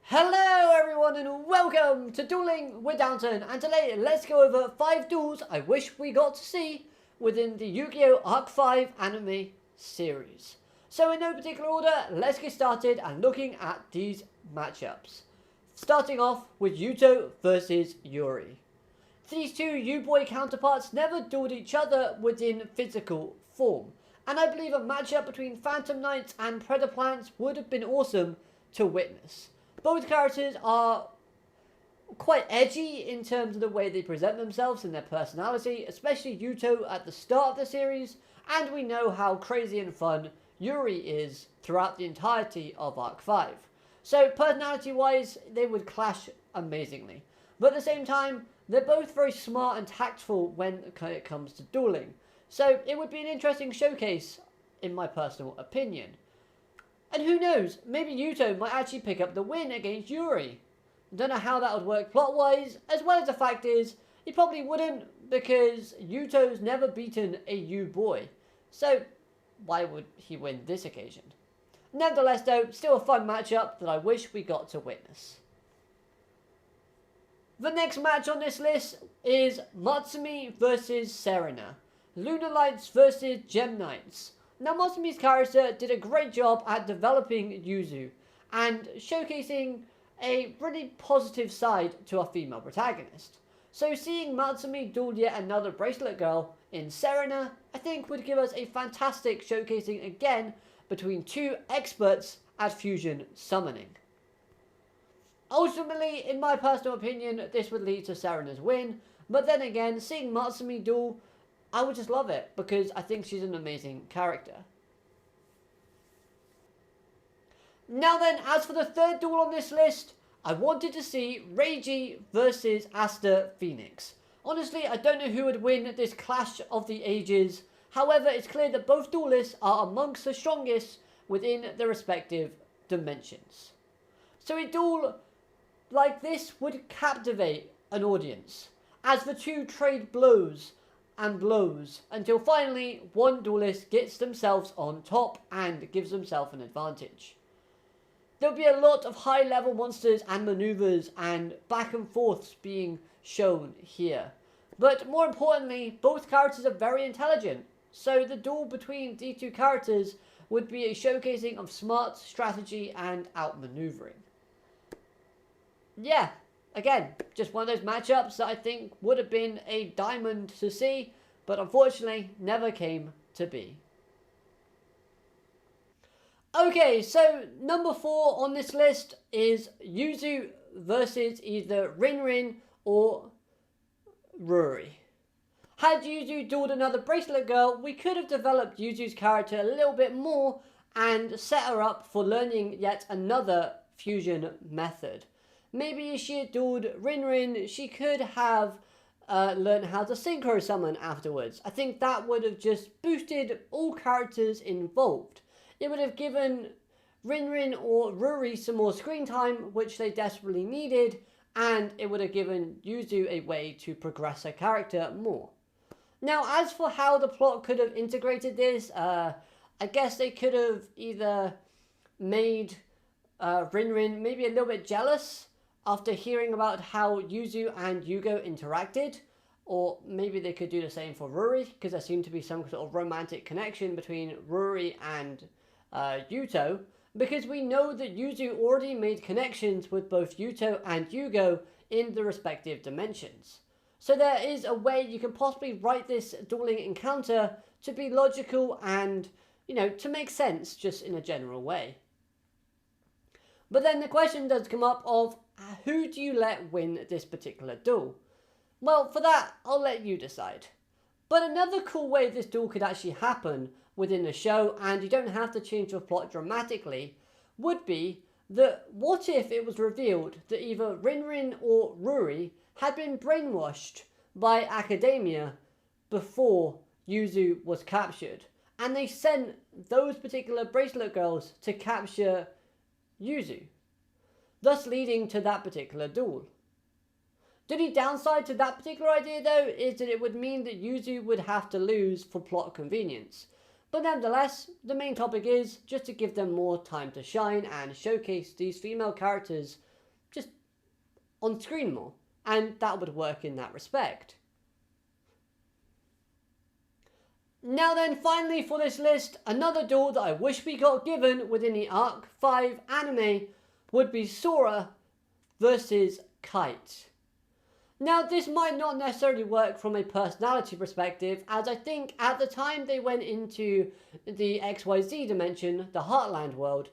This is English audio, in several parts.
Hello everyone and welcome to Dueling with Downton, and today let's go over 5 duels I wish we got to see within the Yugioh Arc V anime series. So in no particular order, let's get started and looking at these matchups. Starting off with Yuto versus Yuri. These two U-boy counterparts never dueled each other within physical form, and I believe a matchup between Phantom Knights and Predaplants would have been awesome to witness. Both characters are quite edgy in terms of the way they present themselves and their personality, especially Yuto at the start of the series, and we know how crazy and fun Yuri is throughout the entirety of Arc V. So personality-wise, they would clash amazingly. But at the same time, they're both very smart and tactful when it comes to dueling. So it would be an interesting showcase, in my personal opinion. And who knows, maybe Yuto might actually pick up the win against Yuri. Don't know how that would work plot-wise, as well as the fact is, he probably wouldn't, because Yuto's never beaten a U-boy. So, why would he win this occasion? Nevertheless though, still a fun matchup that I wish we got to witness. The next match on this list is Matsumi versus Serena. Lunar Lights versus Gem Knights. Now, Matsumi's character did a great job at developing Yuzu and showcasing a really positive side to our female protagonist. So seeing Matsumi duel yet another bracelet girl in Serena, I think would give us a fantastic showcasing again between two experts at fusion summoning. Ultimately, in my personal opinion, this would lead to Serena's win, but then again, seeing Matsumi duel, I would just love it, because I think she's an amazing character. Now then, as for the third duel on this list, I wanted to see Reggie versus Astor Phoenix. Honestly, I don't know who would win this clash of the ages. However, it's clear that both duelists are amongst the strongest within their respective dimensions. So a duel like this would captivate an audience, as the two trade blows and blows until finally one duelist gets themselves on top and gives themselves an advantage. There'll be a lot of high level monsters and maneuvers and back and forths being shown here. But more importantly, both characters are very intelligent, so the duel between these two characters would be a showcasing of smart strategy and outmaneuvering. Yeah, again, just one of those matchups that I think would have been a diamond to see, but unfortunately never came to be. Okay, so number 4 on this list is Yuzu versus either Rinrin or Yuri. Had Yuzu dueled another bracelet girl, we could have developed Yuzu's character a little bit more and set her up for learning yet another fusion method. Maybe if she had dueled Rinrin, she could have learned how to synchro summon afterwards. I think that would have just boosted all characters involved. It would have given Rinrin or Yuri some more screen time, which they desperately needed, and it would have given Yuzu a way to progress her character more. Now, as for how the plot could have integrated this, I guess they could have either made Rinrin maybe a little bit jealous after hearing about how Yuzu and Yugioh interacted, or maybe they could do the same for Yuri, because there seemed to be some sort of romantic connection between Yuri and Yuto, because we know that Yuzu already made connections with both Yuto and Yugioh in the respective dimensions. So there is a way you can possibly write this dueling encounter to be logical and, to make sense just in a general way. But then the question does come up of, who do you let win this particular duel? Well, for that, I'll let you decide. But another cool way this duel could actually happen within the show, and you don't have to change the plot dramatically, would be that what if it was revealed that either Rinrin or Yuri had been brainwashed by academia before Yuzu was captured, and they sent those particular bracelet girls to capture Yuzu, thus leading to that particular duel. The only downside to that particular idea though is that it would mean that Yuzu would have to lose for plot convenience. But nevertheless, the main topic is just to give them more time to shine and showcase these female characters just on screen more, and that would work in that respect. Now then, finally for this list, another duel that I wish we got given within the Arc V anime would be Sora versus Kite. Now, this might not necessarily work from a personality perspective, as I think at the time they went into the XYZ dimension, the Heartland world,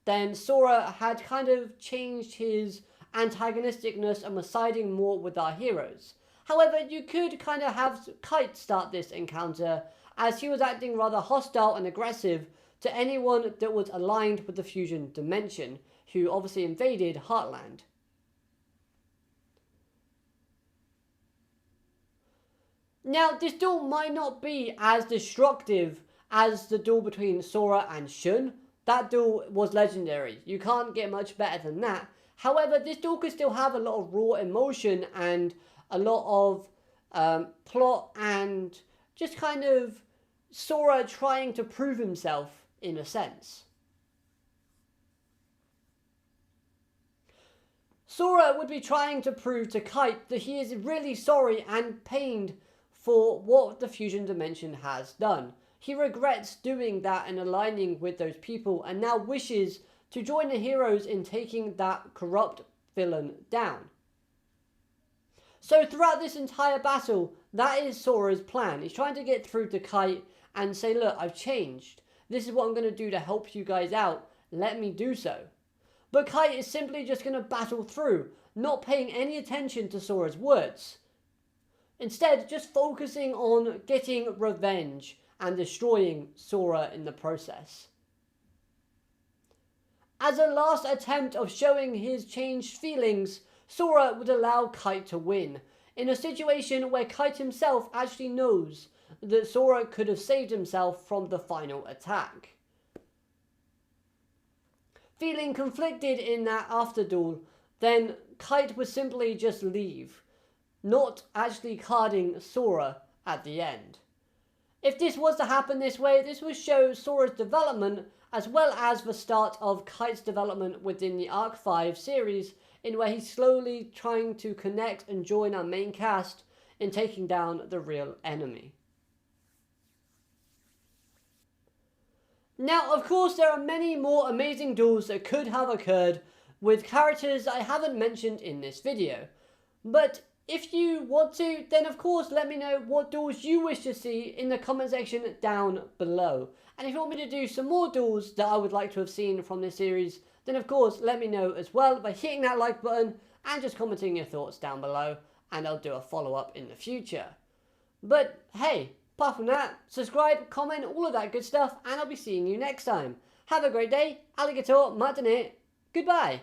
then Sora had kind of changed his antagonisticness and was siding more with our heroes. However, you could kind of have Kite start this encounter, as he was acting rather hostile and aggressive to anyone that was aligned with the fusion dimension, who obviously invaded Heartland. Now, this duel might not be as destructive as the duel between Sora and Shun. That duel was legendary. You can't get much better than that. However, this duel could still have a lot of raw emotion and a lot of plot and just kind of Sora trying to prove himself in a sense. Sora would be trying to prove to Kite that he is really sorry and pained for what the fusion dimension has done. He regrets doing that and aligning with those people, and now wishes to join the heroes in taking that corrupt villain down. So throughout this entire battle, that is Sora's plan. He's trying to get through to Kite and say, look, I've changed. This is what I'm going to do to help you guys out. Let me do so. But Kite is simply just going to battle through, not paying any attention to Sora's words. Instead, just focusing on getting revenge and destroying Sora in the process. As a last attempt of showing his changed feelings, Sora would allow Kite to win, in a situation where Kite himself actually knows that Sora could have saved himself from the final attack. Feeling conflicted in that after duel, then Kite would simply just leave, not actually carding Sora at the end. If this was to happen this way, this would show Sora's development as well as the start of Kite's development within the Arc V series, in where he's slowly trying to connect and join our main cast in taking down the real enemy. Now, of course, there are many more amazing duels that could have occurred with characters I haven't mentioned in this video, but if you want to, then of course let me know what duels you wish to see in the comment section down below. And if you want me to do some more duels that I would like to have seen from this series, then of course let me know as well by hitting that like button and just commenting your thoughts down below, and I'll do a follow-up in the future. But hey, apart from that, subscribe, comment, all of that good stuff, and I'll be seeing you next time. Have a great day, alligator, matane, goodbye.